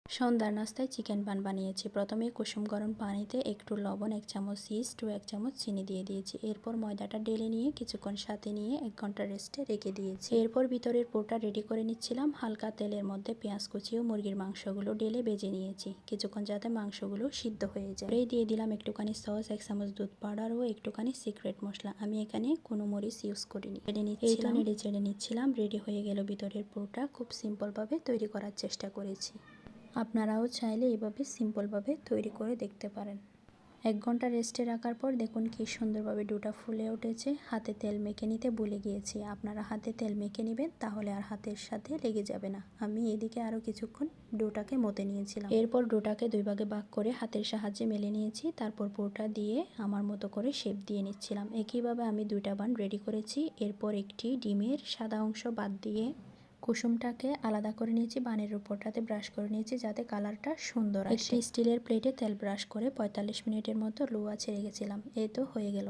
সন্ধ্যার নাস্তায় চিকেন পান বানিয়েছি। প্রথমে কুসুম গরম পানিতে একটু লবণ, 1 চামচ ইস্ট ও 1 চামচ চিনি দিয়ে দিয়েছি। এরপর ময়দাটা ঢেলে নিয়ে কিছুক্ষণ সাথে নিয়ে 1 ঘন্টা রেস্টে রেখে দিয়েছি। এরপর ভিতরের পুরটা রেডি করে নিচ্ছিলাম। হালকা তেলের মধ্যে পেঁয়াজ কুচি ও মুরগির মাংসগুলো ঢেলে ভেজে নিয়েছি কিছুক্ষণ যাতে মাংসগুলো সিদ্ধ হয়ে যায়। এই দিয়ে দিলাম একটুখানি সস, 1 চামচ দুধ পাউডার ও একটুখানি সিক্রেট মশলা। আমি এখানে কোনো মরিচ ইউজ করিনি। এই তো নেড়ে চেড়ে নিচ্ছিলাম। রেডি হয়ে গেল ভিতরের পুরটা। খুব সিম্পলভাবে তৈরি করার চেষ্টা করেছি। আপনারাও চাইলে এভাবে সিম্পলভাবে তৈরি করে দেখতে পারেন। 1 ঘন্টা রেস্টে রাখার পর দেখুন কি সুন্দরভাবে ডোটা ফুলে উঠেছে। হাতে তেল মেখে নিতে ভুলে গিয়েছি। আপনারা হাতে তেল মেখে নেবেন, তাহলে আর হাতের সাথে লেগে যাবে না। আমি এদিকে আরও কিছুক্ষণ ডোটাকে মতে নিয়েছিলাম। এরপর ডোটাকে 2 ভাগে ভাগ করে হাতের সাহায্যে মেলে নিয়েছি। তারপর পুরটা দিয়ে আমার মতো করে শেপ দিয়ে নিচ্ছিলাম। একইভাবে আমি 2টা বান রেডি করেছি। এরপর একটি ডিমের সাদা অংশ বাদ দিয়ে কুসুমটাকে আলাদা করে নিয়েছি। বানের উপরটাতে ব্রাশ করে নিয়েছি যাতে কালারটা সুন্দর আসে। একটি স্টিলের প্লেটে তেল ব্রাশ করে 45 মিনিটের মতো লো আঁচে রেখেছিলাম। এই তো হয়ে গেল।